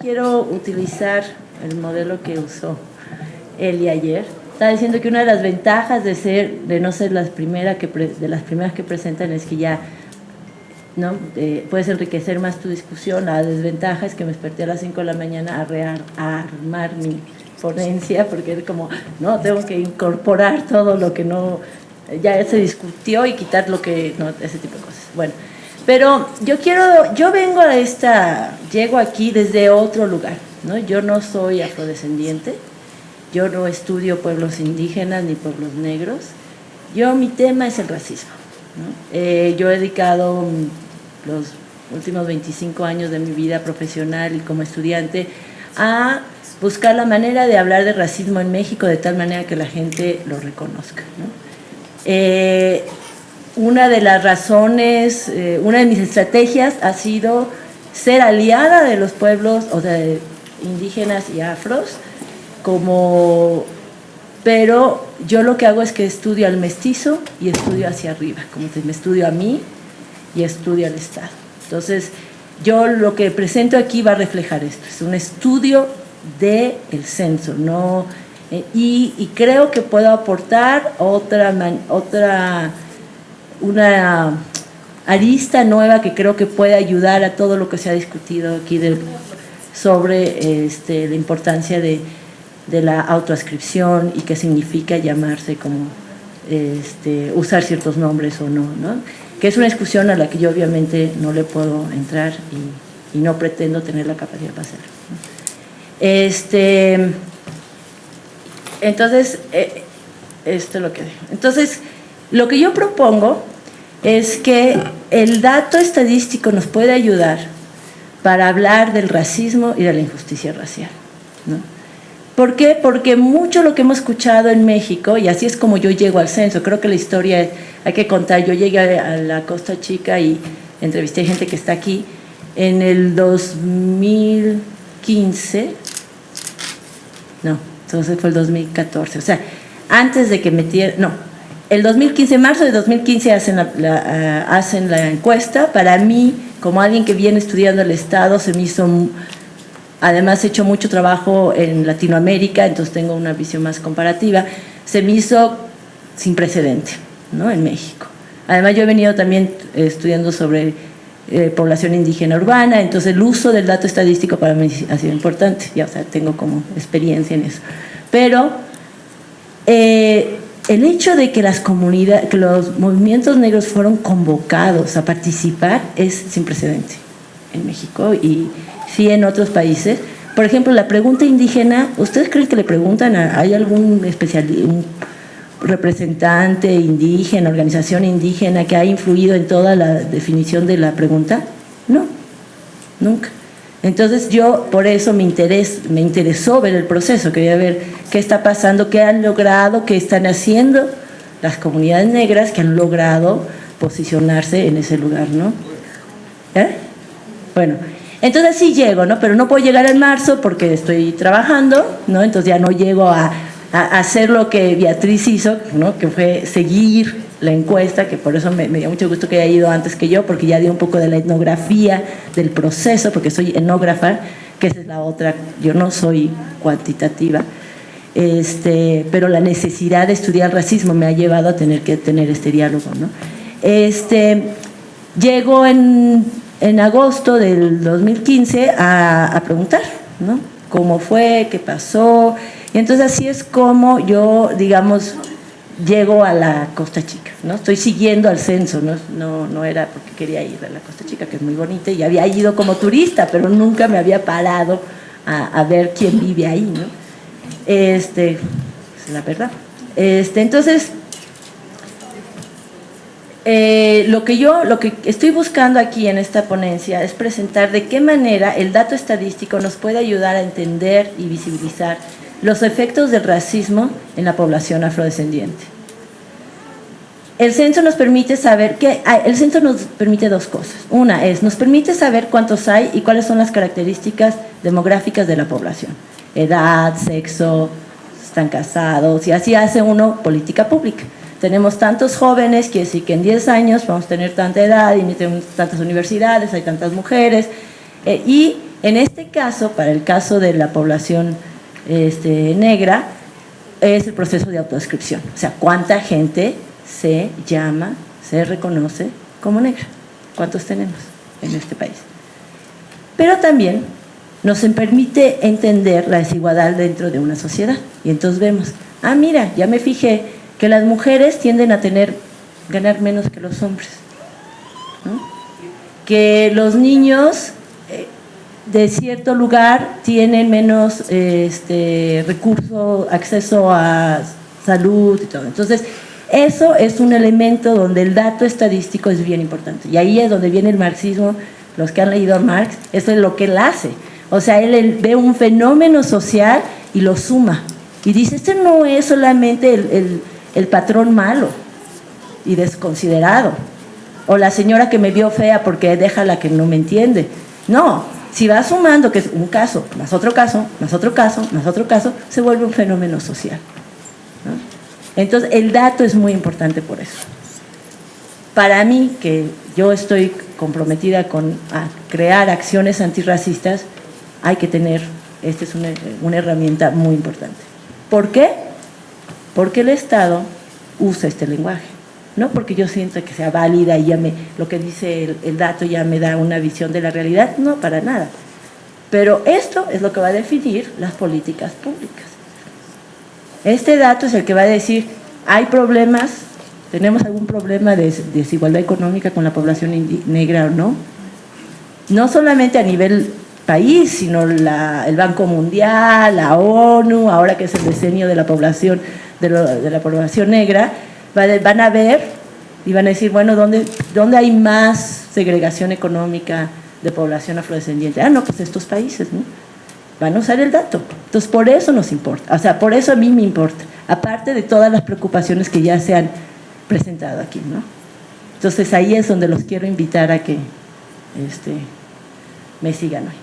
quiero utilizar el modelo que usó Eli ayer. Estaba diciendo que una de las ventajas de no ser de las primeras que presentan es que ya ¿no? Puedes enriquecer más tu discusión. La desventaja es que me desperté a las 5 de la mañana a armar mi ponencia, porque es como, no, tengo que incorporar todo lo que no, ya se discutió y quitar lo que, no, ese tipo de cosas. Bueno, pero llego aquí desde otro lugar, ¿no? Yo no soy afrodescendiente, yo no estudio pueblos indígenas ni pueblos negros, mi tema es el racismo, ¿no? Yo he dedicado los últimos 25 años de mi vida profesional y como estudiante a buscar la manera de hablar de racismo en México de tal manera que la gente lo reconozca, ¿no? Una de las razones, una de mis estrategias ha sido ser aliada de los pueblos, o sea, indígenas y afros, pero yo lo que hago es que estudio al mestizo y estudio hacia arriba, como que me estudio a mí y estudio al Estado. Entonces, yo lo que presento aquí va a reflejar esto, es un estudio del censo, ¿no? Y creo que puedo aportar una arista nueva que creo que puede ayudar a todo lo que se ha discutido aquí sobre la importancia de la autoascripción y qué significa llamarse, como usar ciertos nombres o no, ¿no? Que es una discusión a la que yo obviamente no le puedo entrar y no pretendo tener la capacidad para hacerlo, ¿no? Entonces, esto es lo que digo. Entonces, lo que yo propongo es que el dato estadístico nos puede ayudar para hablar del racismo y de la injusticia racial, ¿no? ¿Por qué? Porque mucho lo que hemos escuchado en México, y así es como yo llego al censo, creo que la historia hay que contar. Yo llegué a la Costa Chica y entrevisté gente que está aquí en el 2015, no, entonces fue el 2014, o sea, antes de que el 2015, marzo de 2015 hacen la encuesta. Para mí, como alguien que viene estudiando el Estado, se me hizo, además he hecho mucho trabajo en Latinoamérica, entonces tengo una visión más comparativa, se me hizo sin precedente, ¿no? En México. Además yo he venido también estudiando sobre población indígena urbana, entonces el uso del dato estadístico para mí ha sido importante, ya, o sea, tengo como experiencia en eso. Pero el hecho de que que los movimientos negros fueron convocados a participar es sin precedente en México y sí en otros países. Por ejemplo, la pregunta indígena, ¿ustedes creen que le preguntan hay algún un representante indígena, organización indígena que ha influido en toda la definición de la pregunta? No, nunca. Entonces yo por eso me interesó ver el proceso, quería ver qué está pasando, qué han logrado, qué están haciendo las comunidades negras que han logrado posicionarse en ese lugar, ¿no? Bueno, entonces sí llego, ¿no? Pero no puedo llegar en marzo porque estoy trabajando, ¿no? Entonces ya no llego a hacer lo que Beatriz hizo, ¿no? Que fue seguir la encuesta, que por eso me dio mucho gusto que haya ido antes que yo, porque ya dio un poco de la etnografía del proceso, porque soy etnógrafa, que esa es la otra, yo no soy cuantitativa, pero la necesidad de estudiar racismo me ha llevado a tener que tener este diálogo, ¿no? Llego en agosto del 2015 a preguntar, ¿no? ¿Cómo fue? ¿Qué pasó? Y entonces así es como yo, digamos, llego a la Costa Chica, ¿no? Estoy siguiendo al censo, no era porque quería ir a la Costa Chica, que es muy bonita, y había ido como turista, pero nunca me había parado a ver quién vive ahí, ¿no? Es la verdad. Entonces, lo que estoy buscando aquí en esta ponencia es presentar de qué manera el dato estadístico nos puede ayudar a entender y visibilizar los efectos del racismo en la población afrodescendiente. El censo nos permite saber el censo nos permite dos cosas. Una nos permite saber cuántos hay y cuáles son las características demográficas de la población. Edad, sexo, están casados, y así hace uno política pública. Tenemos tantos jóvenes, quiere decir que en 10 años vamos a tener tanta edad y tenemos tantas universidades, hay tantas mujeres, y En este caso, para el caso de la población negra, es el proceso de autodescripción. O sea, ¿cuánta gente se llama, se reconoce como negra? ¿Cuántos tenemos en este país? Pero también nos permite entender la desigualdad dentro de una sociedad. Y entonces vemos, mira, ya me fijé que las mujeres tienden a ganar menos que los hombres, ¿no? Que los niños de cierto lugar tienen menos recursos, acceso a salud y todo. Entonces, eso es un elemento donde el dato estadístico es bien importante. Y ahí es donde viene el marxismo. Los que han leído a Marx, eso es lo que él hace. O sea, él ve un fenómeno social y lo suma. Y dice, este no es solamente el patrón malo y desconsiderado, o la señora que me vio fea porque deja la que no me entiende. No. Si va sumando, que es un caso, más otro caso, más otro caso, más otro caso, se vuelve un fenómeno social, ¿no? Entonces, el dato es muy importante por eso. Para mí, que yo estoy comprometida a crear acciones antirracistas, hay que tener, esta es una herramienta muy importante. ¿Por qué? Porque el Estado usa este lenguaje. No porque yo sienta que sea válida y lo que dice el dato ya me da una visión de la realidad, no, para nada. Pero esto es lo que va a definir las políticas públicas. Este dato es el que va a decir, hay problemas, tenemos algún problema de desigualdad económica con la población negra o no. No solamente a nivel país, sino el Banco Mundial, la ONU, ahora que es el decenio de la población, de la población negra, van a ver y van a decir, bueno, ¿dónde hay más segregación económica de población afrodescendiente? No, pues estos países, ¿no? Van a usar el dato. Entonces, por eso nos importa. O sea, por eso a mí me importa. Aparte de todas las preocupaciones que ya se han presentado aquí, ¿no? Entonces, ahí es donde los quiero invitar a que me sigan hoy.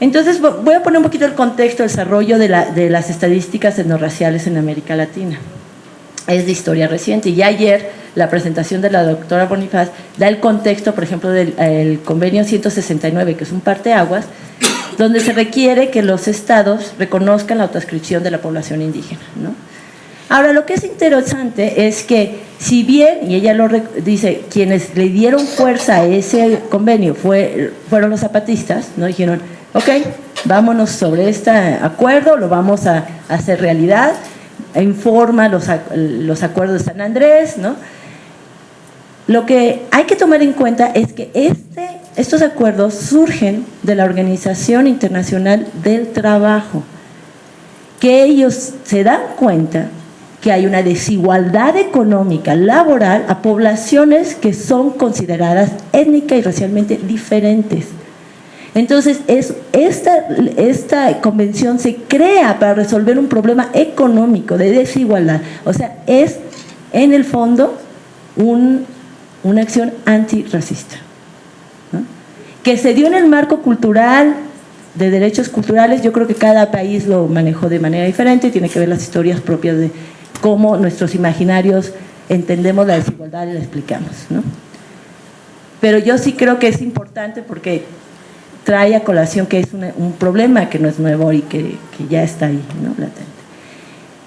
Entonces, voy a poner un poquito el contexto, el desarrollo de las estadísticas etnorraciales en América Latina. Es de historia reciente. Y ayer la presentación de la doctora Bonifaz da el contexto, por ejemplo, del convenio 169, que es un parteaguas, donde se requiere que los estados reconozcan la autoadscripción de la población indígena, ¿no? Ahora, lo que es interesante es que, si bien, y ella lo dice, quienes le dieron fuerza a ese convenio fueron los zapatistas, ¿no? Dijeron, ok, vámonos sobre este acuerdo, lo vamos a hacer realidad, informa los acuerdos de San Andrés, ¿no? Lo que hay que tomar en cuenta es que estos acuerdos surgen de la Organización Internacional del Trabajo, que ellos se dan cuenta que hay una desigualdad económica laboral a poblaciones que son consideradas étnica y racialmente diferentes. Entonces, esta convención se crea para resolver un problema económico de desigualdad. O sea, es en el fondo una acción antirracista, ¿no? Que se dio en el marco cultural, de derechos culturales. Yo creo que cada país lo manejó de manera diferente, tiene que ver las historias propias de cómo nuestros imaginarios entendemos la desigualdad y la explicamos, ¿no? Pero yo sí creo que es importante porque trae a colación que es un problema que no es nuevo y que ya está ahí, ¿no? Latente.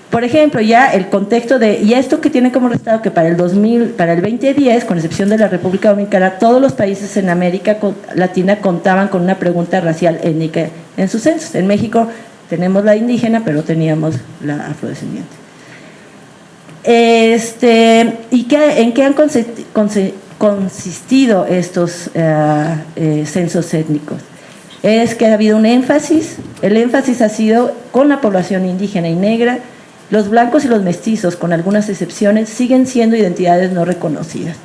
Por ejemplo, ya el contexto y esto que tiene como resultado que para el 2010, con excepción de la República Dominicana, todos los países en América Latina contaban con una pregunta racial étnica en sus censos. En México tenemos la indígena, pero teníamos la afrodescendiente. ¿En qué han consistido estos censos étnicos? Es que ha habido un énfasis, el énfasis ha sido con la población indígena y negra. Los blancos y los mestizos, con algunas excepciones, siguen siendo identidades no reconocidas.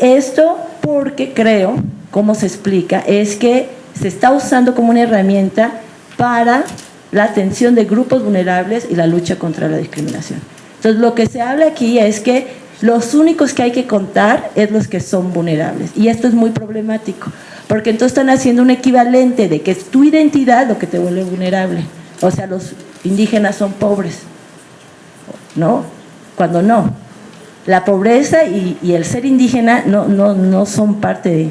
Esto porque creo, como se explica, es que se está usando como una herramienta para la atención de grupos vulnerables y la lucha contra la discriminación. Entonces, lo que se habla aquí es que los únicos que hay que contar es los que son vulnerables. Y esto es muy problemático, porque entonces están haciendo un equivalente de que es tu identidad lo que te vuelve vulnerable. O sea, los indígenas son pobres, ¿no? Cuando no. La pobreza y el ser indígena no son parte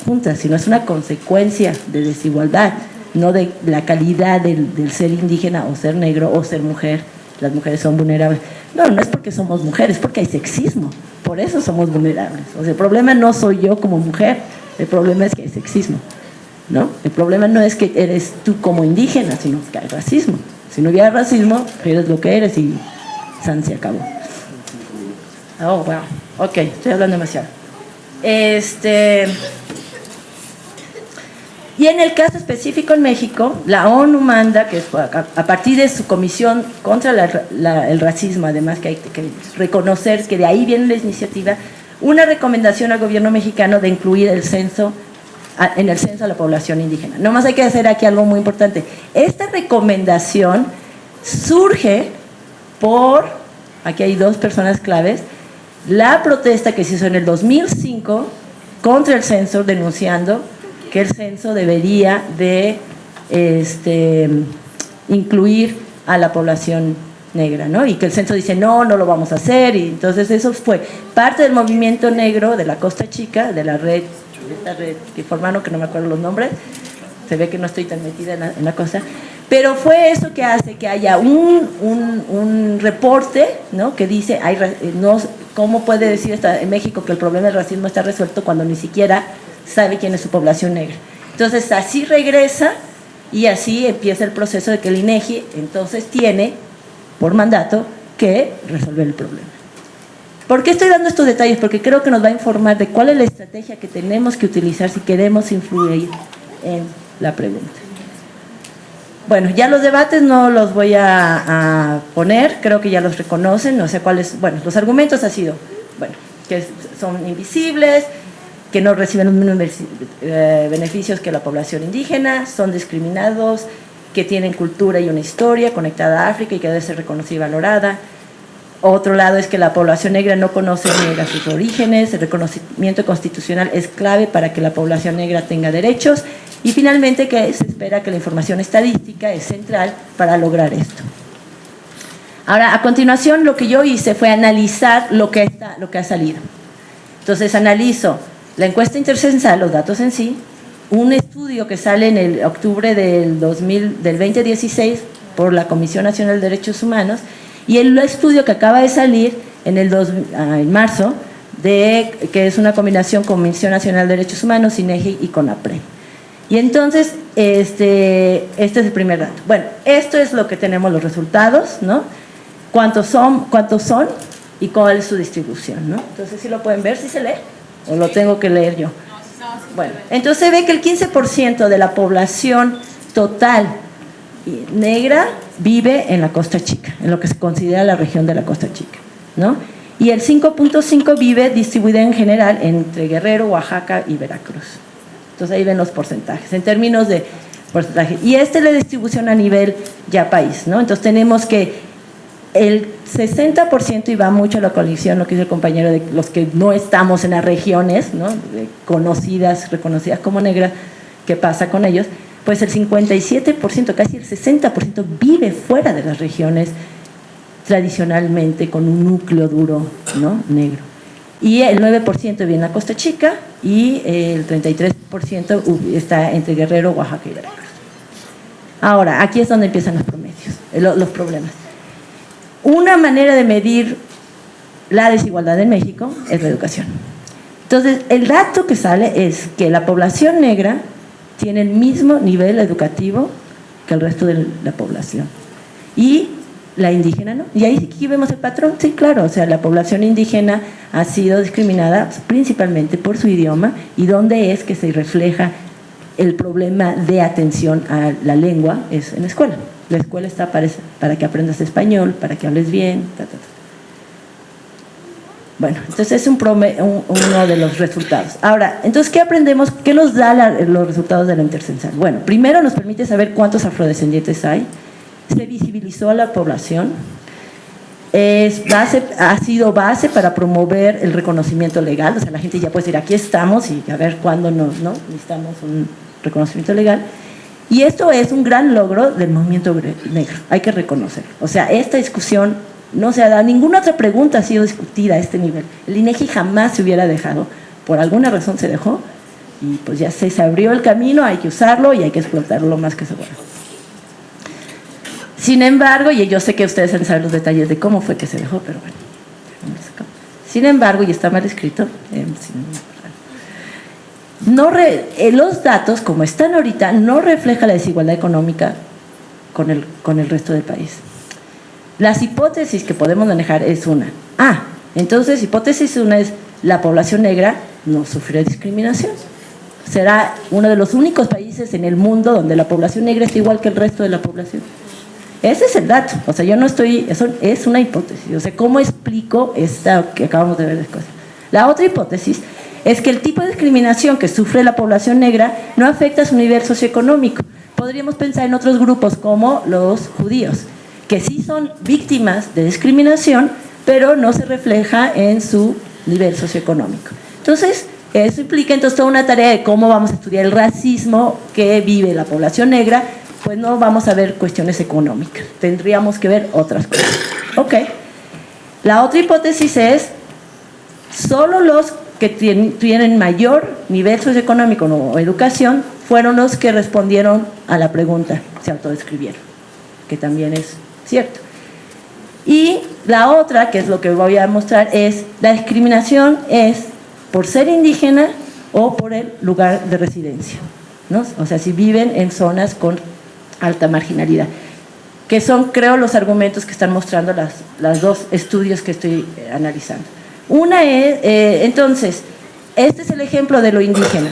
juntas, sino es una consecuencia de desigualdad, no de la calidad del ser indígena o ser negro o ser mujer. Las mujeres son vulnerables. No, no es porque somos mujeres, es porque hay sexismo. Por eso somos vulnerables. O sea, el problema no soy yo como mujer, el problema es que hay sexismo, ¿no? El problema no es que eres tú como indígena, sino que hay racismo. Si no hubiera racismo, eres lo que eres y san se acabó. Oh, wow. Ok, estoy hablando demasiado. Y en el caso específico en México, la ONU manda, que a partir de su comisión contra el racismo, además que hay que reconocer que de ahí viene la iniciativa, una recomendación al gobierno mexicano de incluir en el censo a la población indígena. Nomás hay que hacer aquí algo muy importante. Esta recomendación surge aquí hay dos personas claves, la protesta que se hizo en el 2005 contra el censo, denunciando que el censo debería de incluir a la población negra, ¿no? Y que el censo dice, no lo vamos a hacer. Y entonces eso fue parte del movimiento negro de la Costa Chica, de esta red que formaron, que no me acuerdo los nombres, se ve que no estoy tan metida en la cosa, pero fue eso que hace que haya un reporte, ¿no? Que dice, ¿cómo puede decir en México que el problema del racismo está resuelto cuando ni siquiera sabe quién es su población negra? Entonces así regresa y así empieza el proceso de que el INEGI entonces tiene por mandato que resolver el problema. ¿Por qué estoy dando estos detalles? Porque creo que nos va a informar de cuál es la estrategia que tenemos que utilizar si queremos influir en la pregunta. Bueno, ya los debates no los voy a poner, creo que ya los reconocen, no sé cuáles. Bueno, los argumentos han sido, que son invisibles, que no reciben los mismos beneficios que la población indígena, son discriminados, que tienen cultura y una historia conectada a África y que debe ser reconocida y valorada. Otro lado es que la población negra no conoce ni sus orígenes, el reconocimiento constitucional es clave para que la población negra tenga derechos, y finalmente que se espera que la información estadística es central para lograr esto. Ahora, a continuación, lo que yo hice fue analizar lo que ha salido. Entonces analizo la encuesta intercensal, los datos en sí, un estudio que sale en el octubre del 2016 por la Comisión Nacional de Derechos Humanos, y el estudio que acaba de salir en marzo, que es una combinación con Comisión Nacional de Derechos Humanos, INEGI y CONAPRED. Y entonces, este es el primer dato. Bueno, esto es lo que tenemos los resultados, ¿no? ¿Cuántos son y cuál es su distribución, ¿no? Entonces, ¿sí lo pueden ver? ¿Sí se lee? ¿O lo tengo que leer yo? Bueno, entonces se ve que el 15% de la población total negra vive en la Costa Chica, en lo que se considera la región de la Costa Chica, ¿no? Y el 5.5 vive distribuida en general entre Guerrero, Oaxaca y Veracruz. Entonces ahí ven los porcentajes, en términos de porcentaje. Y esta es la distribución a nivel ya país, ¿no? Entonces tenemos que el 60%, y va mucho a la coalición, lo que dice el compañero, de los que no estamos en las regiones, ¿no? Reconocidas como negras, ¿qué pasa con ellos? Pues el 57%, casi el 60% vive fuera de las regiones tradicionalmente con un núcleo duro, ¿no? Negro. Y el 9% vive en la Costa Chica y el 33% está entre Guerrero, Oaxaca y Veracruz. Ahora, aquí es donde empiezan los problemas. Una manera de medir la desigualdad en México es la educación. Entonces, el dato que sale es que la población negra tiene el mismo nivel educativo que el resto de la población. Y la indígena no. Y ahí sí vemos el patrón. Sí, claro, o sea, la población indígena ha sido discriminada principalmente por su idioma, y donde es que se refleja el problema de atención a la lengua es en la escuela. La escuela está para que aprendas español, para que hables bien, Bueno, entonces es uno de los resultados. Ahora, entonces, ¿qué aprendemos? ¿Qué nos da los resultados de la intercensal? Bueno, primero nos permite saber cuántos afrodescendientes hay. Se visibilizó a la población. Ha sido base para promover el reconocimiento legal. O sea, la gente ya puede decir, aquí estamos, y a ver cuándo necesitamos un reconocimiento legal. Y esto es un gran logro del movimiento negro, hay que reconocerlo. O sea, esta discusión no se ha dado, ninguna otra pregunta ha sido discutida a este nivel. El INEGI jamás se hubiera dejado, por alguna razón se dejó, y pues ya se abrió el camino, hay que usarlo y hay que explotarlo lo más que se pueda. Sin embargo, y yo sé que ustedes han sabido los detalles de cómo fue que se dejó, pero bueno, sin embargo, y está mal escrito, los datos, como están ahorita, no reflejan la desigualdad económica con el resto del país. Las hipótesis que podemos manejar es una. Entonces, hipótesis una es, la población negra no sufre discriminación. Será uno de los únicos países en el mundo donde la población negra está igual que el resto de la población. Ese es el dato. O sea, yo no estoy, eso es una hipótesis. O sea, ¿cómo explico esta que acabamos de ver de cosas? La otra hipótesis es que el tipo de discriminación que sufre la población negra no afecta a su nivel socioeconómico. Podríamos pensar en otros grupos como los judíos, que sí son víctimas de discriminación, pero no se refleja en su nivel socioeconómico. Entonces, eso implica entonces toda una tarea de cómo vamos a estudiar el racismo que vive la población negra. Pues no vamos a ver cuestiones económicas, tendríamos que ver otras cosas. Ok. La otra hipótesis es, solo los que tienen mayor nivel socioeconómico o educación fueron los que respondieron a la pregunta, se autodescribieron, que también es cierto. Y la otra, que es lo que voy a mostrar, es la discriminación es por ser indígena o por el lugar de residencia, ¿no? O sea, si viven en zonas con alta marginalidad, que son, creo, los argumentos que están mostrando las dos estudios que estoy analizando. Una es, entonces, este es el ejemplo de lo indígena.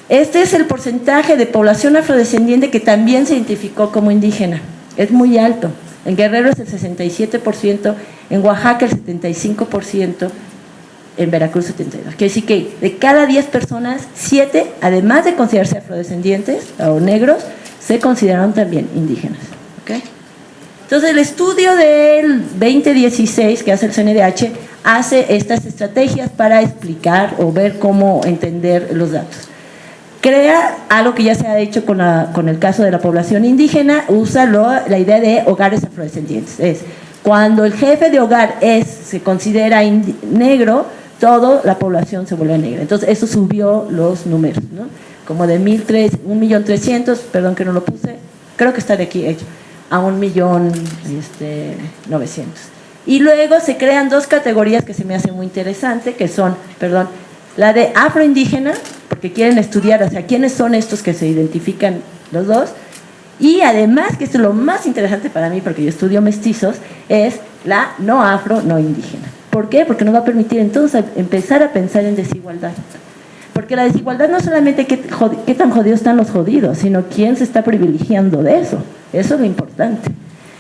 Este es el porcentaje de población afrodescendiente que también se identificó como indígena. Es muy alto. En Guerrero es el 67%, en Oaxaca el 75%, en Veracruz 72%. Quiere decir que de cada 10 personas, 7, además de considerarse afrodescendientes o negros, se consideraron también indígenas. ¿Okay? Entonces, el estudio del 2016 que hace el CNDH hace estas estrategias para explicar o ver cómo entender los datos. Crea algo que ya se ha hecho con el caso de la población indígena, usa la idea de hogares afrodescendientes. Es cuando el jefe de hogar se considera negro, toda la población se vuelve negra. Entonces, eso subió los números, ¿no? Como de 1.300.000, perdón que no lo puse, creo que está de aquí hecho, a 1.900.000. Y luego se crean dos categorías que se me hacen muy interesantes, que son, la de afroindígena, porque quieren estudiar, o sea, quiénes son estos que se identifican los dos, y además, que esto es lo más interesante para mí, porque yo estudio mestizos, es la no afro, no indígena. ¿Por qué? Porque nos va a permitir entonces empezar a pensar en desigualdad. Porque la desigualdad no es solamente qué tan jodidos están los jodidos, sino quién se está privilegiando de eso. Eso es lo importante.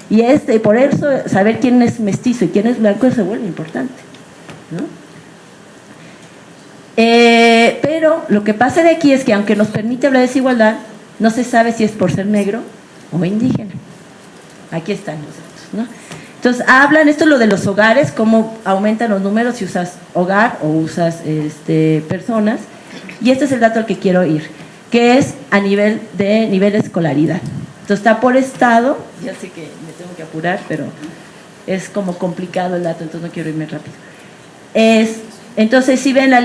Y por eso saber quién es mestizo y quién es blanco se vuelve importante, ¿no? Pero lo que pasa de aquí es que aunque nos permite hablar de desigualdad, no se sabe si es por ser negro o indígena. Aquí están los datos, ¿no? Entonces hablan, esto es lo de los hogares, cómo aumentan los números si usas hogar o usas personas. Y este es el dato al que quiero ir, que es a nivel de escolaridad. Entonces está por estado, ya sé que me tengo que apurar, pero es como complicado el dato, entonces no quiero irme rápido. Entonces, si ven la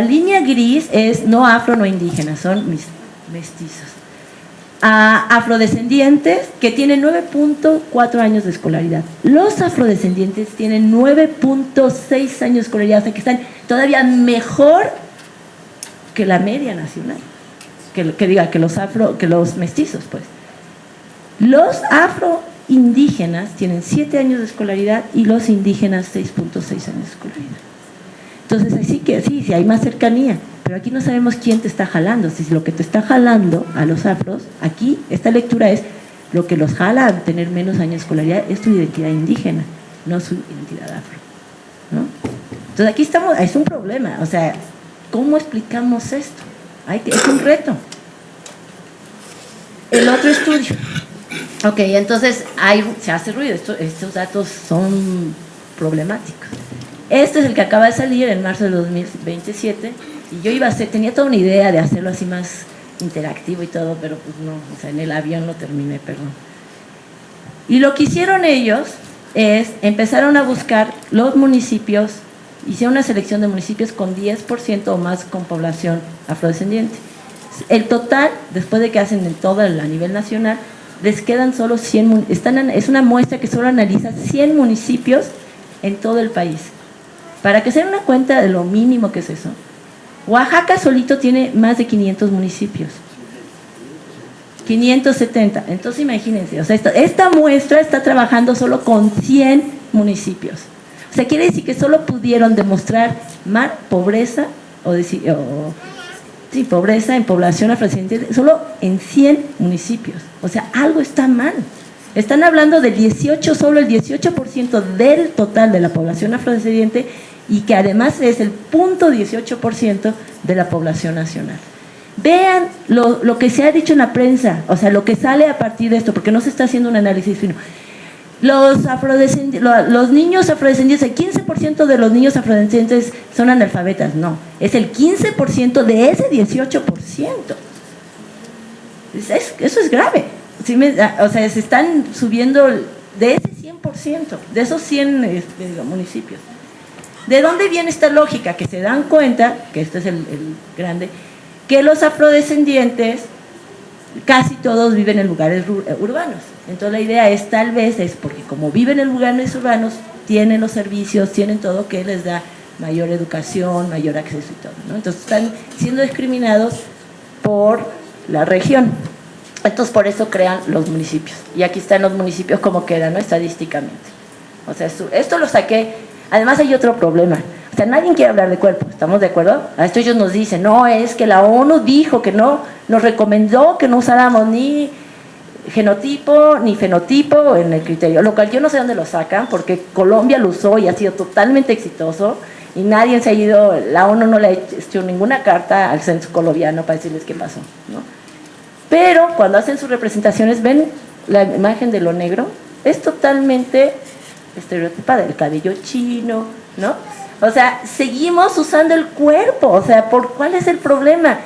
línea gris es no afro, no indígena, son mestizos. Afrodescendientes que tienen 9.4 años de escolaridad. Los afrodescendientes tienen 9.6 años de escolaridad, o sea que están todavía mejor que la media nacional, que los mestizos, pues. Los afroindígenas tienen 7 años de escolaridad y los indígenas 6.6 años de escolaridad. Entonces, así que sí hay más cercanía, pero aquí no sabemos quién te está jalando. Si lo que te está jalando a los afros, aquí esta lectura es lo que los jala a tener menos años de escolaridad, es tu identidad indígena, no su identidad afro, ¿no? Entonces aquí es un problema, o sea, ¿cómo explicamos esto? Es un reto. El otro estudio. Ok, entonces se hace ruido, estos datos son problemáticos. Este es el que acaba de salir en marzo de 2027 y yo tenía toda una idea de hacerlo así más interactivo y todo, pero pues no, o sea, en el avión lo terminé, perdón. Y lo que hicieron ellos es, empezaron a buscar los municipios hicieron una selección de municipios con 10% o más con población afrodescendiente. El total, después de que hacen en todo a nivel nacional, les quedan solo 100, es una muestra que solo analiza 100 municipios en todo el país. Para que se den una cuenta de lo mínimo que es eso, Oaxaca solito tiene más de 500 municipios. 570. Entonces imagínense, o sea, esta muestra está trabajando solo con 100 municipios. O sea, quiere decir que solo pudieron demostrar más pobreza pobreza en población afrodescendiente solo en 100 municipios. O sea, algo está mal. Están hablando del 18, solo el 18% del total de la población afrodescendiente, y que además es el 0.18% de la población nacional. Vean lo que se ha dicho en la prensa, o sea, lo que sale a partir de esto, porque no se está haciendo un análisis fino. Los niños afrodescendientes, el 15% de los niños afrodescendientes son analfabetas. No, es el 15% de ese 18%. Eso es grave. O sea, se están subiendo de ese 100%, de esos 100 municipios. ¿De dónde viene esta lógica? Que se dan cuenta, que este es el grande, que los afrodescendientes casi todos viven en lugares urbanos. Entonces la idea es, tal vez es porque como viven en lugares urbanos, tienen los servicios, tienen todo que les da mayor educación, mayor acceso y todo, ¿no? Entonces están siendo discriminados por la región. Entonces por eso crean los municipios. Y aquí están los municipios como quedan, ¿no? Estadísticamente. O sea, esto lo saqué. Además hay otro problema. O sea, nadie quiere hablar de cuerpo, ¿estamos de acuerdo? A esto ellos nos dicen, no, es que la ONU dijo que no, nos recomendó que no usáramos ni genotipo ni fenotipo en el criterio, lo cual yo no sé dónde lo sacan, porque Colombia lo usó y ha sido totalmente exitoso, y nadie se ha ido, la ONU no le ha hecho ninguna carta al censo colombiano para decirles qué pasó, ¿no? Pero cuando hacen sus representaciones, ven la imagen de lo negro, es totalmente estereotipada, el cabello chino, ¿no? O sea, seguimos usando el cuerpo. O sea, ¿cuál es el problema?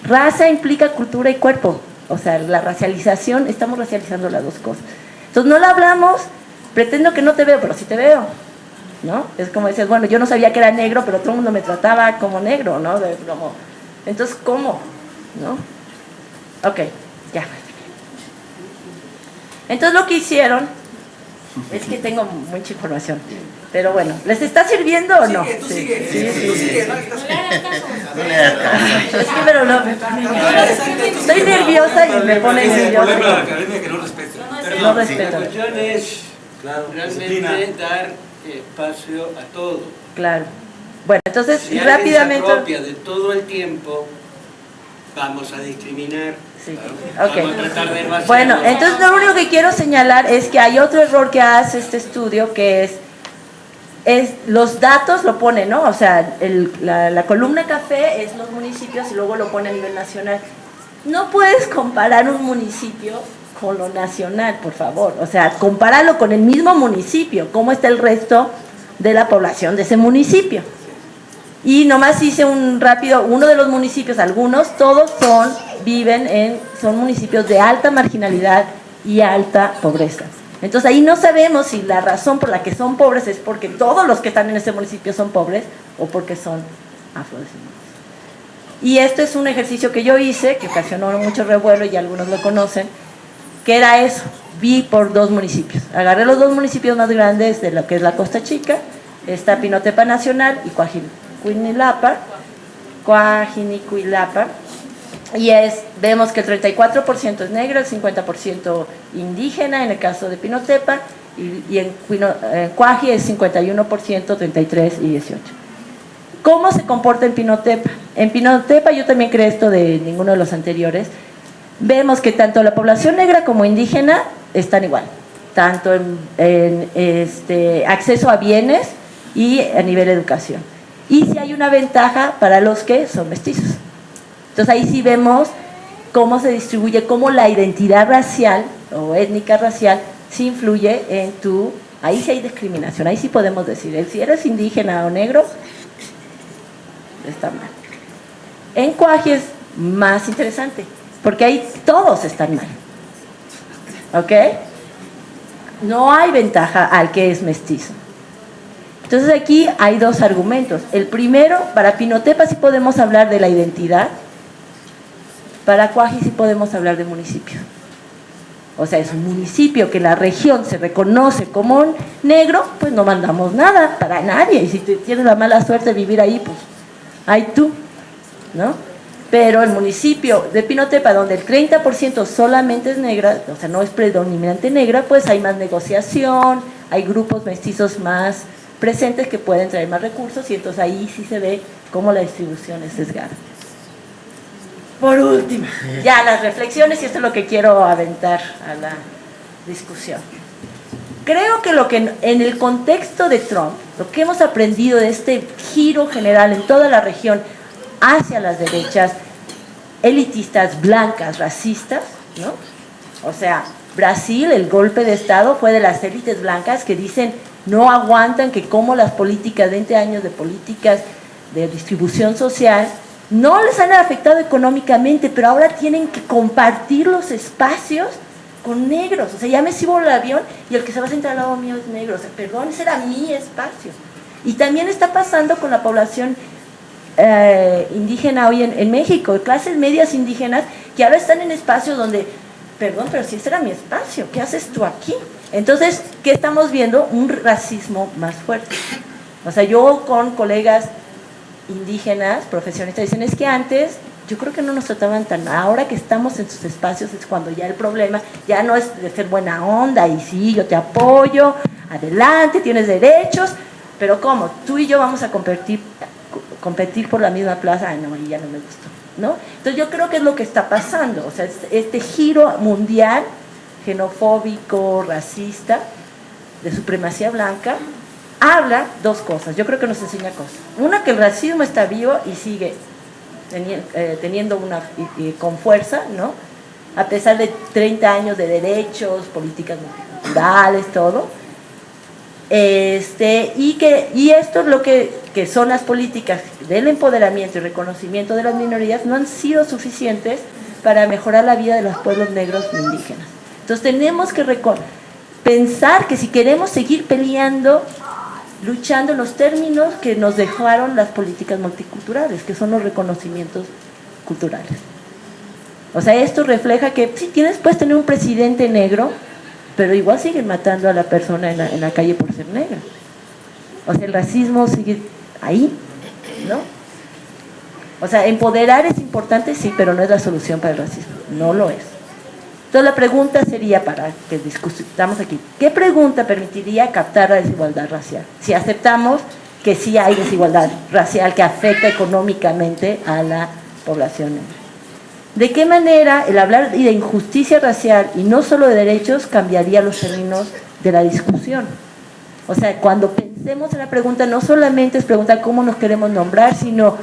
Raza implica cultura y cuerpo. O sea, la racialización, estamos racializando las dos cosas. Entonces no la hablamos, pretendo que no te veo, pero sí te veo, ¿no? Es como dices, bueno, yo no sabía que era negro, pero todo el mundo me trataba como negro, ¿no? Entonces, ¿cómo? ¿No? Ok, ya. Entonces lo que hicieron, es que tengo mucha información, pero bueno, ¿les está sirviendo o no? Tú sigue, ¿no? No le hagas caso. Es que pero no, estoy nerviosa y me pone Es el nerviosa. problema de la academia, que no respeto. No respeto. La cuestión es Disciplina. realmente dar espacio a todo. Claro. Bueno, entonces Si alguien rápidamente. se apropia de todo el tiempo, vamos a discriminar. Sí. Vamos a Ok. tratar de no hacerlo. Bueno, entonces lo único que quiero señalar es que hay otro error que hace este estudio, que es los datos lo pone, ¿no? O sea, la columna café es los municipios y luego lo pone a nivel nacional. No puedes comparar un municipio con lo nacional, por favor. O sea, compáralo con el mismo municipio, cómo está el resto de la población de ese municipio. Y nomás hice un rápido, uno de los municipios, algunos, todos son municipios de alta marginalidad y alta pobreza. Entonces ahí no sabemos si la razón por la que son pobres es porque todos los que están en ese municipio son pobres o porque son afrodescendientes. Y esto es un ejercicio que yo hice, que ocasionó mucho revuelo y algunos lo conocen, que era eso, vi por 2 municipios. Agarré los 2 municipios más grandes de lo que es la Costa Chica, está Pinotepa Nacional y Coajinicuilapa, y vemos que el 34% es negro, el 50% indígena en el caso de Pinotepa, y en Coaji es 51%, 33 y 18. ¿Cómo se comporta en Pinotepa? En Pinotepa, yo también creo esto de ninguno de los anteriores, vemos que tanto la población negra como indígena están igual, tanto en acceso a bienes y a nivel de educación. Y si hay una ventaja para los que son mestizos. Entonces ahí sí vemos cómo se distribuye, cómo la identidad racial o étnica racial sí influye en ahí sí hay discriminación, ahí sí podemos decir, si eres indígena o negro, está mal. En Coaji es más interesante, porque ahí todos están mal, ¿ok? No hay ventaja al que es mestizo. Entonces aquí hay dos argumentos. El primero, para Pinotepa sí podemos hablar de la identidad, para Cuaji sí podemos hablar de municipio. O sea, es un municipio que la región se reconoce como negro, pues no mandamos nada para nadie. Y si tienes la mala suerte de vivir ahí, pues ahí tú, ¿no? Pero el municipio de Pinotepa, donde el 30% solamente es negra, o sea, no es predominante negra, pues hay más negociación, hay grupos mestizos más presentes que pueden traer más recursos y entonces ahí sí se ve cómo la distribución es sesgada. Por último, ya las reflexiones, y esto es lo que quiero aventar a la discusión. Creo que lo que en el contexto de Trump, lo que hemos aprendido de este giro general en toda la región hacia las derechas elitistas, blancas, racistas, ¿no? O sea, Brasil, el golpe de Estado fue de las élites blancas que dicen no aguantan que como las políticas, 20 años de políticas de distribución social, no les han afectado económicamente, pero ahora tienen que compartir los espacios con negros. O sea, ya me subo al avión y el que se va a sentar al lado mío es negro. O sea, perdón, ese era mi espacio. Y también está pasando con la población indígena hoy en México, clases medias indígenas que ahora están en espacios donde, perdón, pero si ese era mi espacio, ¿qué haces tú aquí? Entonces, ¿qué estamos viendo? Un racismo más fuerte. O sea, yo con colegas indígenas, profesionistas, dicen, es que antes yo creo que no nos trataban tan, ahora que estamos en sus espacios es cuando ya el problema ya no es de ser buena onda y sí, yo te apoyo, adelante, tienes derechos, pero ¿cómo? Tú y yo vamos a competir por la misma plaza. Ay, no, ahí ya no me gustó, ¿no? Entonces yo creo que es lo que está pasando, o sea, este giro mundial, xenofóbico, racista, de supremacía blanca, habla dos cosas, yo creo que nos enseña cosas. Una, que el racismo está vivo y sigue teniendo con fuerza, ¿no? A pesar de 30 años de derechos, políticas multiculturales, todo. Y esto es lo que son las políticas del empoderamiento y reconocimiento de las minorías, no han sido suficientes para mejorar la vida de los pueblos negros e indígenas. Entonces tenemos que pensar que si queremos seguir peleando, luchando en los términos que nos dejaron las políticas multiculturales, que son los reconocimientos culturales. O sea, esto refleja que sí, puedes tener un presidente negro, pero igual siguen matando a la persona en la calle por ser negra. O sea, el racismo sigue ahí, ¿no? O sea, empoderar es importante, sí, pero no es la solución para el racismo, no lo es. Entonces la pregunta sería, para que discutamos aquí, ¿qué pregunta permitiría captar la desigualdad racial? Si aceptamos que sí hay desigualdad racial que afecta económicamente a la población negra. ¿De qué manera el hablar de injusticia racial y no solo de derechos cambiaría los términos de la discusión? O sea, cuando pensemos en la pregunta, no solamente es preguntar cómo nos queremos nombrar, sino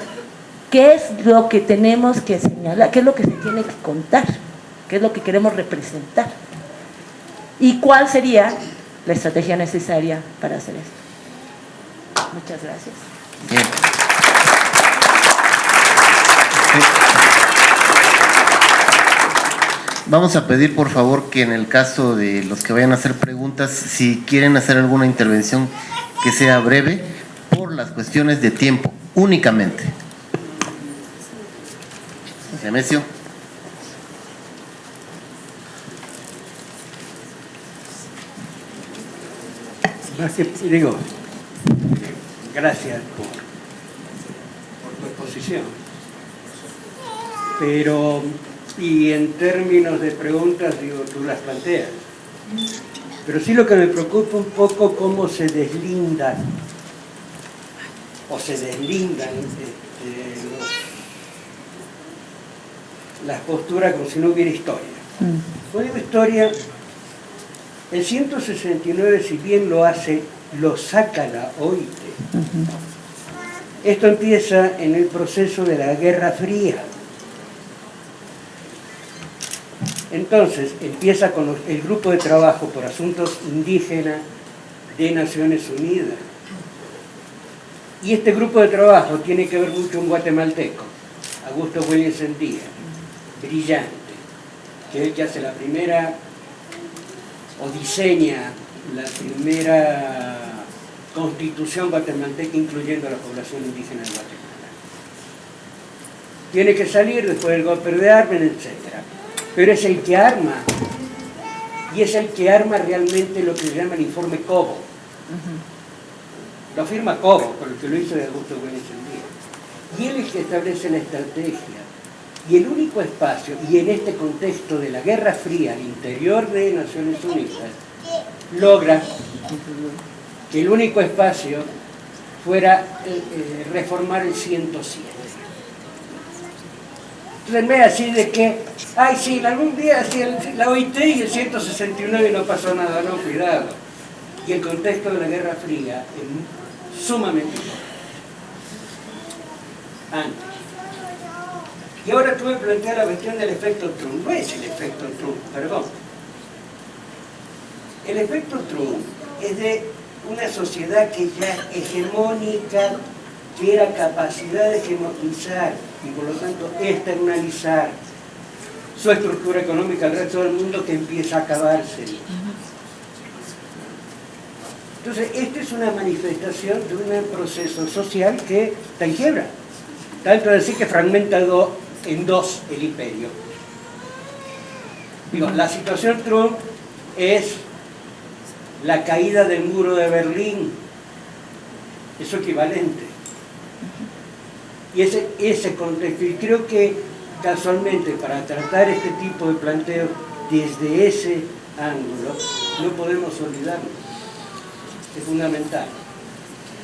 qué es lo que tenemos que señalar, qué es lo que se tiene que contar, qué es lo que queremos representar y cuál sería la estrategia necesaria para hacer esto. Muchas gracias. Bien. Vamos a pedir, por favor, que en el caso de los que vayan a hacer preguntas, si quieren hacer alguna intervención que sea breve, por las cuestiones de tiempo, únicamente. Nemesio. Gracias por tu exposición. Pero, y en términos de preguntas, digo, tú las planteas. Pero sí lo que me preocupa un poco cómo se deslindan las posturas como si no hubiera historia. Cuando digo historia, el 169, si bien lo hace, lo saca la OIT. Esto empieza en el proceso de la Guerra Fría. Entonces, empieza con el grupo de trabajo por asuntos indígenas de Naciones Unidas. Y este grupo de trabajo tiene que ver mucho un guatemalteco, Augusto Güelles Díaz, brillante, que es el que hace la primera, o diseña la primera constitución guatemalteca incluyendo a la población indígena de Guatemala. Tiene que salir después del golpe de Arben, etc. Pero es el que arma, y es el que arma realmente lo que se llama el informe Cobo. Lo firma Cobo, con el que lo hizo de Augusto Güemes el día. Y él es el que establece la estrategia. Y el único espacio, y en este contexto de la Guerra Fría al interior de Naciones Unidas, logra que el único espacio fuera reformar el 107. Entonces, en vez así de que, ay, sí, algún día hacía la OIT y el 169 y no pasó nada, no, cuidado. Y el contexto de la Guerra Fría es sumamente importante. Antes. Y ahora tú me planteas la cuestión del efecto Trump. No es el efecto Trump, perdón. El efecto Trump es de una sociedad que ya es hegemónica, que era capacidad de hegemonizar y por lo tanto externalizar su estructura económica al resto del mundo, que empieza a acabarse. Entonces, esta es una manifestación de un proceso social que está en quiebra. Tanto decir que fragmenta en dos el imperio. Digo, la situación Trump es la caída del muro de Berlín, es su equivalente. Y ese contexto, y creo que casualmente para tratar este tipo de planteos desde ese ángulo, no podemos olvidarnos. Es fundamental,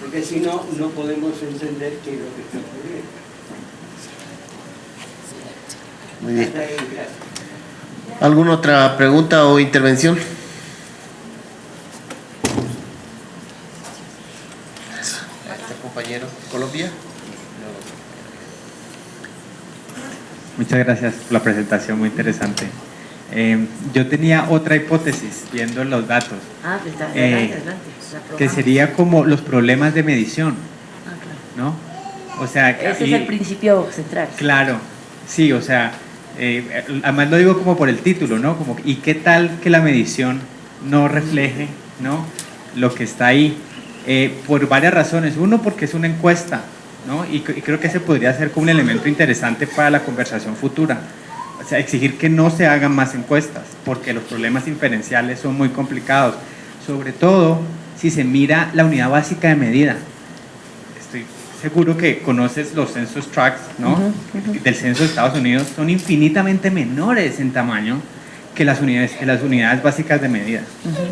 porque si no, no podemos entender qué es lo que está ocurriendo. Muy bien. ¿Alguna otra pregunta o intervención? Este compañero, Colombia. Muchas gracias por la presentación, muy interesante. Yo tenía otra hipótesis viendo los datos, Pues adelante. que sería como los problemas de medición, Claro. ¿no? O sea, Ese es el principio central. Claro, sí, o sea, además lo digo como por el título, ¿no? Como, ¿y qué tal que la medición no refleje, ¿no?, lo que está ahí? Por varias razones. Uno, porque es una encuesta, ¿no? Y creo que ese podría ser como un elemento interesante para la conversación futura. O sea, exigir que no se hagan más encuestas, porque los problemas inferenciales son muy complicados, sobre todo si se mira la unidad básica de medida. Estoy seguro que conoces los census tracts, ¿no? Del censo de Estados Unidos, son infinitamente menores en tamaño que las unidades básicas de medida.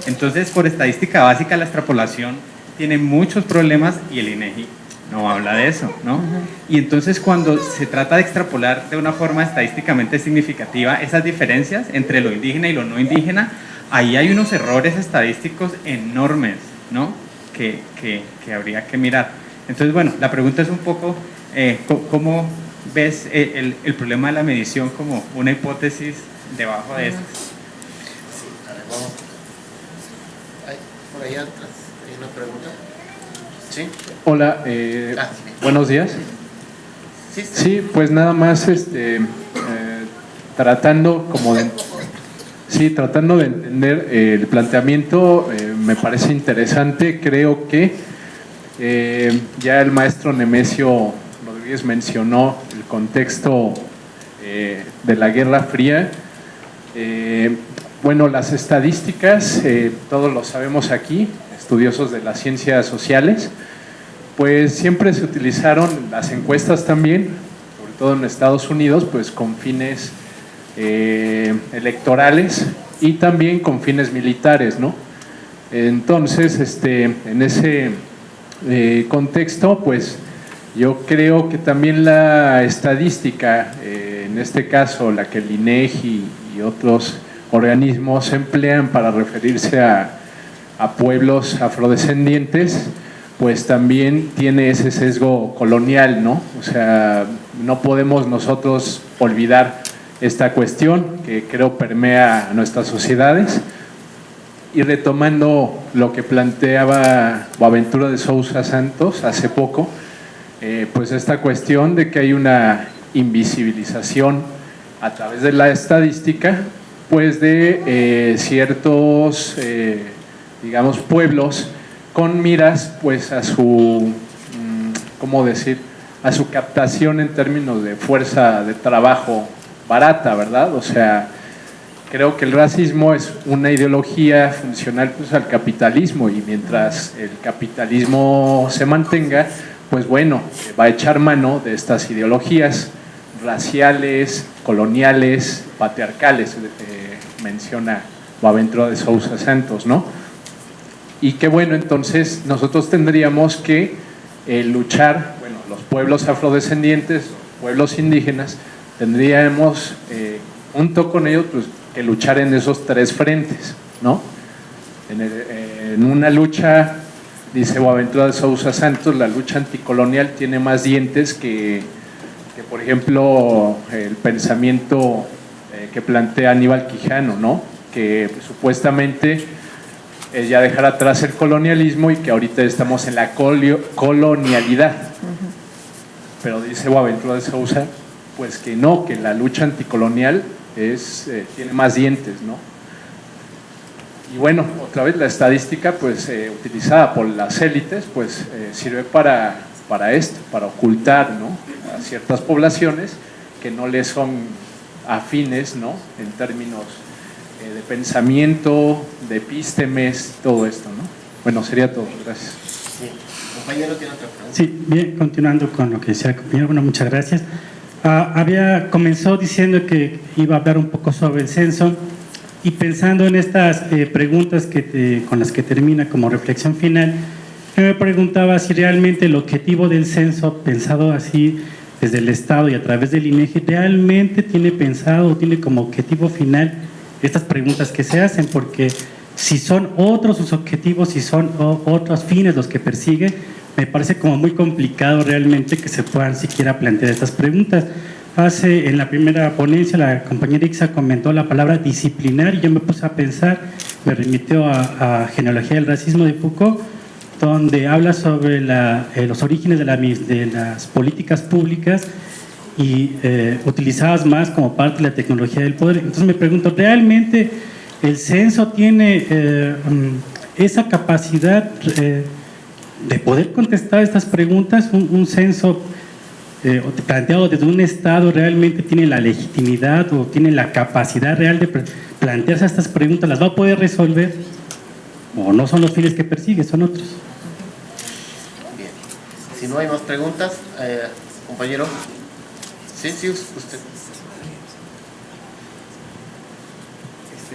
Entonces, por estadística básica, la extrapolación tiene muchos problemas y el INEGI no habla de eso, ¿no? Y entonces, cuando se trata de extrapolar de una forma estadísticamente significativa esas diferencias entre lo indígena y lo no indígena, ahí hay unos errores estadísticos enormes, ¿no?, que habría que mirar. Entonces, bueno, la pregunta es un poco, ¿cómo ves el problema de la medición como una hipótesis debajo de esas? Sí, a ver, vamos. Por allá atrás hay una pregunta. ¿Sí? Hola, buenos días. Sí, pues nada más tratando de entender el planteamiento, me parece interesante. Creo que ya el maestro Nemesio Rodríguez mencionó el contexto de la Guerra Fría. Bueno, las estadísticas, todos lo sabemos aquí, estudiosos de las ciencias sociales, pues siempre se utilizaron las encuestas también, sobre todo en Estados Unidos, pues con fines electorales y también con fines militares, ¿no? Entonces, en ese contexto, pues yo creo que también la estadística, en este caso la que el INEGI y otros organismos emplean para referirse a pueblos afrodescendientes, pues también tiene ese sesgo colonial, ¿no? O sea, no podemos nosotros olvidar esta cuestión que creo permea a nuestras sociedades. Y retomando lo que planteaba Boaventura de Sousa Santos hace poco, pues esta cuestión de que hay una invisibilización a través de la estadística, pues de ciertos, digamos, pueblos con miras pues a su, ¿cómo decir?, a su captación en términos de fuerza de trabajo barata, ¿verdad? O sea, creo que el racismo es una ideología funcional pues al capitalismo, y mientras el capitalismo se mantenga, pues bueno, va a echar mano de estas ideologías raciales, coloniales, patriarcales, menciona Boaventura de Sousa Santos, ¿no? Y que bueno, entonces nosotros tendríamos que luchar, bueno, los pueblos afrodescendientes, los pueblos indígenas, tendríamos junto con ellos pues, que luchar en esos tres frentes, ¿no? En una lucha, dice Boaventura de Sousa Santos, la lucha anticolonial tiene más dientes que por ejemplo, el pensamiento que plantea Aníbal Quijano, ¿no? Que supuestamente es ya dejar atrás el colonialismo y que ahorita estamos en la colonialidad. Pero dice Boaventura de Sousa, pues que no, que la lucha anticolonial tiene más dientes, ¿no? Y bueno, otra vez la estadística pues utilizada por las élites pues sirve para esto, para ocultar, ¿no?, a ciertas poblaciones que no les son afines, ¿no?, en términos de pensamiento, de epístemes, todo esto, ¿no? Bueno, sería todo. Gracias. Sí. Compañero, ¿tiene otra pregunta? Sí, bien, continuando con lo que decía el compañero, bueno, muchas gracias. Comenzó diciendo que iba a hablar un poco sobre el censo, y pensando en estas preguntas con las que termina como reflexión final, yo me preguntaba si realmente el objetivo del censo, pensado así desde el Estado y a través del INEGI, realmente tiene pensado o tiene como objetivo final estas preguntas que se hacen, porque si son otros sus objetivos, si son otros fines los que persigue, me parece como muy complicado realmente que se puedan siquiera plantear estas preguntas. En la primera ponencia la compañera Ixa comentó la palabra disciplinar, y yo me puse a pensar, me remitió a Genealogía del Racismo de Foucault, donde habla sobre los orígenes de las políticas públicas y utilizadas más como parte de la tecnología del poder. Entonces me pregunto, ¿realmente el censo tiene esa capacidad de poder contestar estas preguntas? Un censo planteado desde un Estado realmente tiene la legitimidad o tiene la capacidad real de plantearse estas preguntas, ¿las va a poder resolver? ¿O no son los fines que persigue, son otros? Bien. Si no hay más preguntas, compañero. Sí, usted.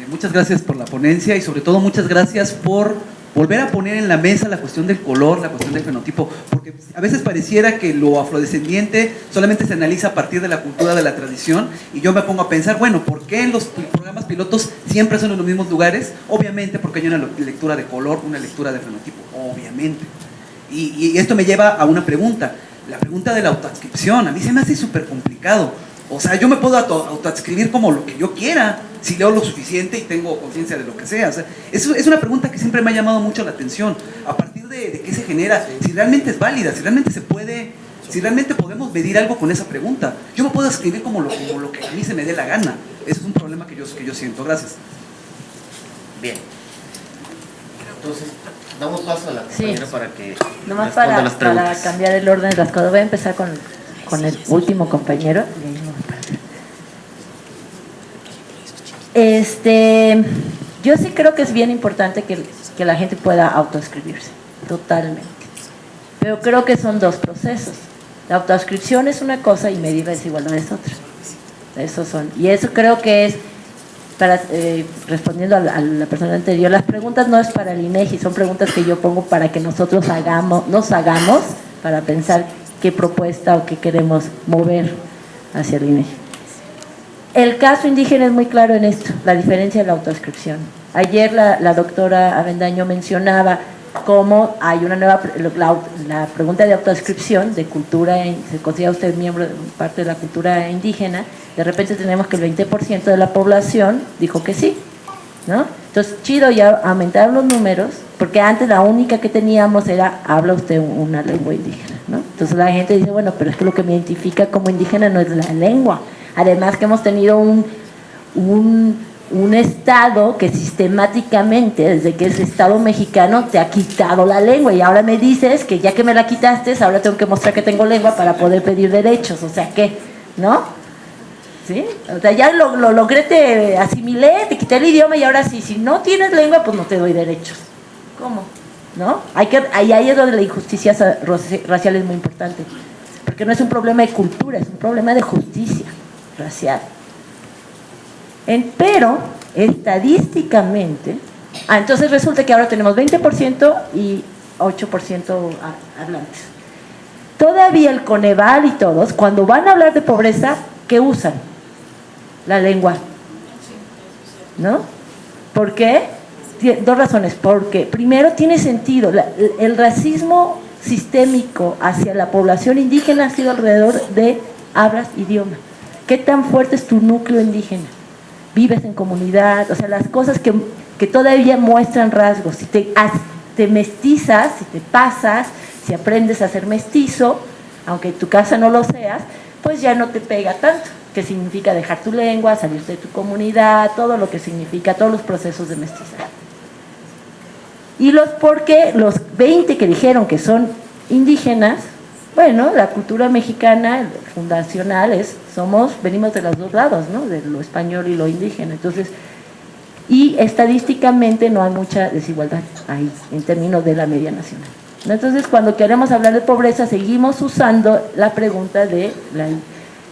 Muchas gracias por la ponencia, y sobre todo muchas gracias por volver a poner en la mesa la cuestión del color, la cuestión del fenotipo, porque a veces pareciera que lo afrodescendiente solamente se analiza a partir de la cultura, de la tradición, y yo me pongo a pensar, bueno, ¿por qué en los programas pilotos siempre son en los mismos lugares? Obviamente porque hay una lectura de color, una lectura de fenotipo, obviamente. Y esto me lleva a una pregunta, la pregunta de la autoadscripción. A mí se me hace súper complicado. O sea, yo me puedo autoadscribir como lo que yo quiera, si leo lo suficiente y tengo conciencia de lo que sea. O sea, es una pregunta que siempre me ha llamado mucho la atención. ¿A partir de qué se genera? Si realmente es válida, si realmente se puede, si realmente podemos medir algo con esa pregunta. Yo me puedo escribir como lo que a mí se me dé la gana. Ese es un problema que yo siento. Gracias. Bien. Entonces, damos paso a la compañera para que nomás responda las para preguntas. cambiar el orden de las cosas. Voy a empezar con el último compañero. Yo sí creo que es bien importante que la gente pueda autoescribirse, totalmente. Pero creo que son dos procesos. La autoascripción es una cosa y medir la desigualdad es otra. Y eso creo que es, respondiendo a la persona anterior, las preguntas no es para el INEGI, son preguntas que yo pongo para que nosotros nos hagamos para pensar qué propuesta o qué queremos mover hacia el INEGI. El caso indígena es muy claro en esto, la diferencia de la autoascripción. Ayer la doctora Avendaño mencionaba cómo hay una nueva, la pregunta de autoascripción de cultura, ¿se considera usted miembro de parte de la cultura indígena? De repente tenemos que el 20% de la población dijo que sí, ¿no? Entonces, chido, ya aumentaron los números, porque antes la única que teníamos era, habla usted una lengua indígena, ¿no? Entonces la gente dice, bueno, pero es que lo que me identifica como indígena no es la lengua. Además que hemos tenido un Estado que sistemáticamente, desde que es Estado mexicano, te ha quitado la lengua y ahora me dices que ya que me la quitaste, ahora tengo que mostrar que tengo lengua para poder pedir derechos, o sea, ¿qué? ¿No? ¿Sí? O sea, ya lo logré, te asimilé, te quité el idioma y ahora sí, si no tienes lengua, pues no te doy derechos. ¿Cómo? ¿No? Ahí es donde la injusticia racial es muy importante, porque no es un problema de cultura, es un problema de justicia racial. Pero, estadísticamente, entonces resulta que ahora tenemos 20% y 8% hablantes. Todavía el Coneval y todos, cuando van a hablar de pobreza, ¿qué usan? La lengua. ¿No? ¿Por qué? Dos razones. Porque, primero, tiene sentido. El racismo sistémico hacia la población indígena ha sido alrededor de hablas, idioma. ¿Qué tan fuerte es tu núcleo indígena? Vives en comunidad, o sea, las cosas que todavía muestran rasgos. Si te mestizas, si te pasas, si aprendes a ser mestizo, aunque en tu casa no lo seas, pues ya no te pega tanto. ¿Qué significa dejar tu lengua, salirte de tu comunidad, todo lo que significa, todos los procesos de mestizaje? Y porque los 20 que dijeron que son indígenas, bueno, la cultura mexicana fundacional venimos de los dos lados, ¿no? De lo español y lo indígena. Entonces, y estadísticamente no hay mucha desigualdad ahí, en términos de la media nacional. Entonces, cuando queremos hablar de pobreza, seguimos usando la pregunta de la...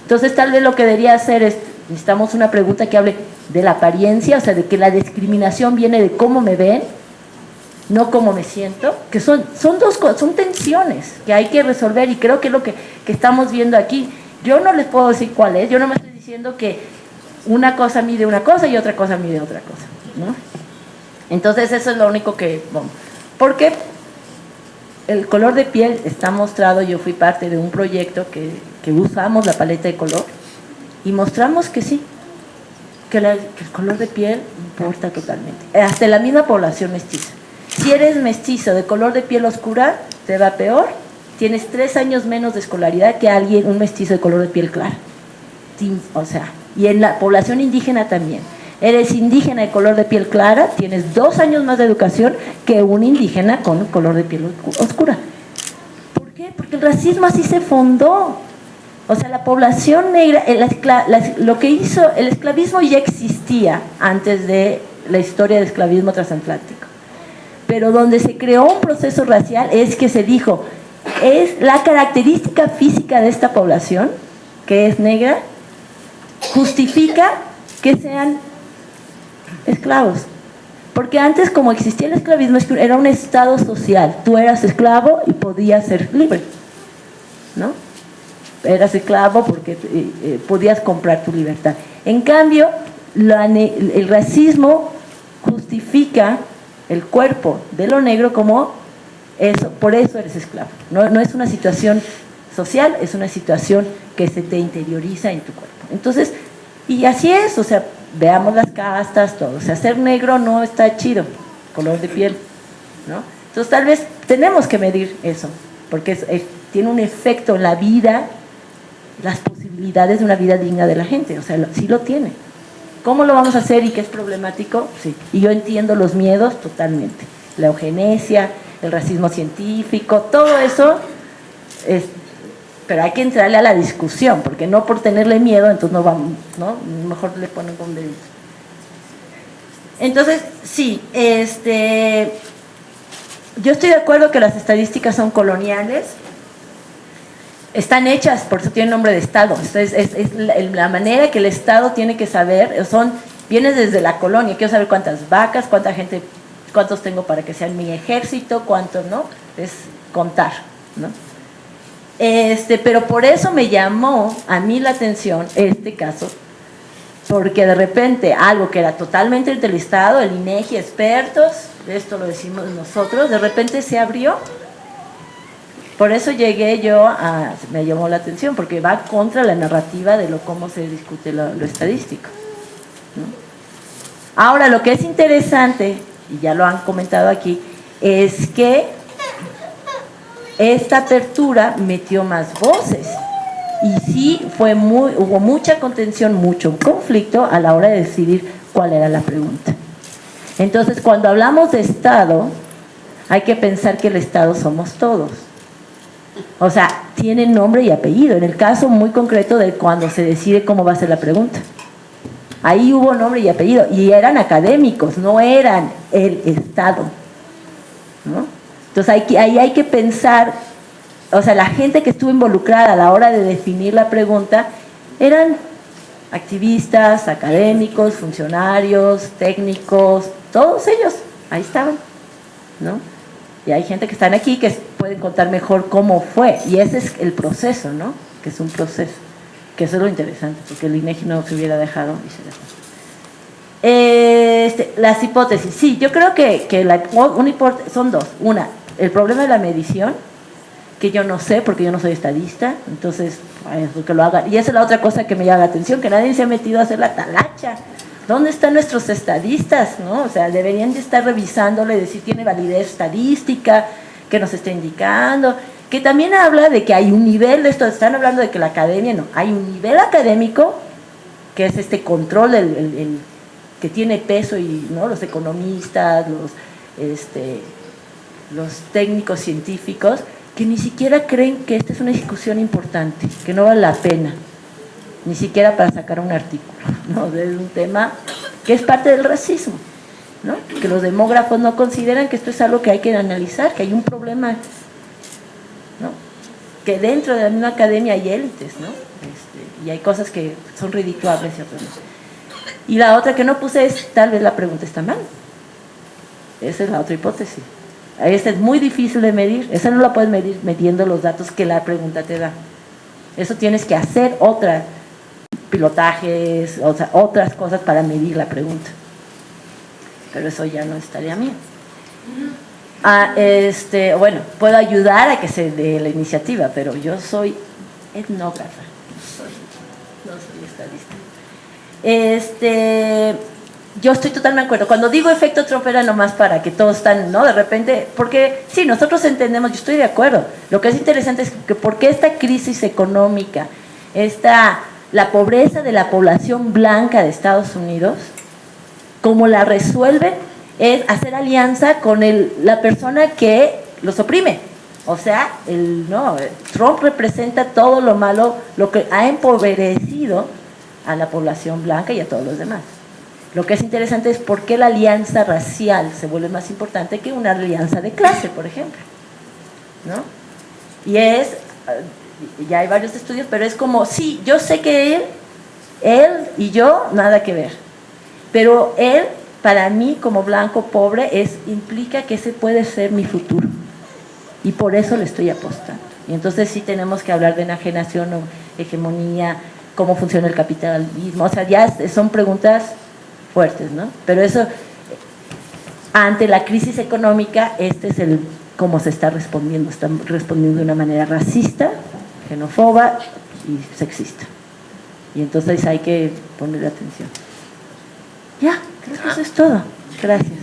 Entonces, tal vez lo que debería hacer es, necesitamos una pregunta que hable de la apariencia, o sea, de que la discriminación viene de cómo me ven, no cómo me siento, que son dos cosas, son tensiones que hay que resolver y creo que es lo que estamos viendo aquí. Yo no les puedo decir cuál es, yo no me estoy diciendo que una cosa mide una cosa y otra cosa mide otra cosa, ¿no? Entonces eso es lo único que... Bueno, porque el color de piel está mostrado, yo fui parte de un proyecto que usamos la paleta de color y mostramos que sí, que el color de piel importa totalmente, hasta la misma población mestiza. Si eres mestizo de color de piel oscura, te va peor, tienes 3 años menos de escolaridad que un mestizo de color de piel clara. O sea, y en la población indígena también. Eres indígena de color de piel clara, tienes 2 años más de educación que un indígena con color de piel oscura. ¿Por qué? Porque el racismo así se fundó. O sea, la población negra, lo que hizo, el esclavismo ya existía antes de la historia del esclavismo transatlántico. Pero donde se creó un proceso racial es que se dijo, es la característica física de esta población, que es negra, justifica que sean esclavos. Porque antes, como existía el esclavismo, era un estado social. Tú eras esclavo y podías ser libre, ¿no? Eras esclavo porque podías comprar tu libertad. En cambio, el racismo justifica el cuerpo de lo negro como eso, por eso eres esclavo. No es una situación social, es una situación que se te interioriza en tu cuerpo. Entonces, y así es, o sea, veamos las castas, todo. O sea, ser negro no está chido, color de piel, ¿no? Entonces, tal vez tenemos que medir eso, porque tiene un efecto en la vida, las posibilidades de una vida digna de la gente, o sea, sí lo tiene. ¿Cómo lo vamos a hacer y qué es problemático? Sí. Y yo entiendo los miedos totalmente. La eugenesia, el racismo científico, todo eso, pero hay que entrarle a la discusión, porque no por tenerle miedo, entonces no vamos, ¿no? Mejor le ponen con dedito. Entonces, sí, yo estoy de acuerdo que las estadísticas son coloniales, están hechas, por eso tienen nombre de Estado. Es la manera que el Estado tiene que saber, viene desde la colonia, quiero saber cuántas vacas, cuánta gente, cuántos tengo para que sean mi ejército, cuántos, ¿no? Es contar, ¿no? Pero por eso me llamó a mí la atención este caso, porque de repente algo que era totalmente del Estado, el INEGI, expertos, esto lo decimos nosotros, de repente se abrió. Por eso me llamó la atención, porque va contra la narrativa de cómo se discute lo estadístico, ¿no? Ahora, lo que es interesante, y ya lo han comentado aquí, es que esta apertura metió más voces, y sí hubo mucha contención, mucho conflicto a la hora de decidir cuál era la pregunta. Entonces, cuando hablamos de Estado, hay que pensar que el Estado somos todos. O sea, tiene nombre y apellido. En el caso muy concreto de cuando se decide cómo va a ser la pregunta. Ahí hubo nombre y apellido. Y eran académicos, no eran el Estado, ¿no? Entonces, ahí hay que pensar, o sea, la gente que estuvo involucrada a la hora de definir la pregunta eran activistas, académicos, funcionarios, técnicos, todos ellos, ahí estaban, ¿no? Y hay gente que están aquí que pueden contar mejor cómo fue, y ese es el proceso, ¿no? Que es un proceso, que eso es lo interesante, porque el INEGI no se hubiera dejado y se dejó. Las hipótesis, sí, yo creo que una hipótesis, son dos. Una, el problema de la medición, que yo no sé porque yo no soy estadista, entonces que lo hagan. Y esa es la otra cosa que me llama la atención, que nadie se ha metido a hacer la talacha. ¿Dónde están nuestros estadistas? ¿No? O sea, deberían de estar revisándole, decir tiene validez estadística, que nos está indicando, que también habla de que hay un nivel de esto, están hablando de que la academia, no, hay un nivel académico, que es este control, el que tiene peso, y ¿no? Los economistas, los técnicos científicos, que ni siquiera creen que esta es una discusión importante, que no vale la pena, ni siquiera para sacar un artículo, ¿no? Es un tema que es parte del racismo, ¿no? Que los demógrafos no consideran que esto es algo que hay que analizar, que hay un problema, ¿no? Que dentro de la misma academia hay élites, ¿no? Y hay cosas que son ridicules y otras no. Y la otra que no puse es, tal vez la pregunta está mal. Esa es la otra hipótesis. Esa es muy difícil de medir, esa no la puedes medir midiendo los datos que la pregunta te da. Eso tienes que hacer pilotajes, o sea, otras cosas para medir la pregunta. Pero eso ya no es tarea mía. Bueno, puedo ayudar a que se dé la iniciativa, pero yo soy etnógrafa, no soy estadista. Yo estoy totalmente de acuerdo. Cuando digo efecto Trump era nomás para que todos están, ¿no? De repente, porque sí, nosotros entendemos, yo estoy de acuerdo. Lo que es interesante es que por qué esta crisis económica, la pobreza de la población blanca de Estados Unidos, como la resuelven es hacer alianza con la persona que los oprime. O sea, Trump representa todo lo malo, lo que ha empobrecido a la población blanca y a todos los demás. Lo que es interesante es por qué la alianza racial se vuelve más importante que una alianza de clase, por ejemplo, ¿no? Y ya hay varios estudios, pero es como, sí, yo sé que él y yo, nada que ver, pero él, para mí, como blanco pobre, implica que ese puede ser mi futuro, y por eso le estoy apostando. Y entonces sí tenemos que hablar de enajenación o hegemonía, cómo funciona el capitalismo, o sea, ya son preguntas fuertes, ¿no? Pero eso, ante la crisis económica, es cómo se está respondiendo de una manera racista, xenófoba y sexista. Y entonces hay que poner atención. Ya, creo que eso es todo. Gracias.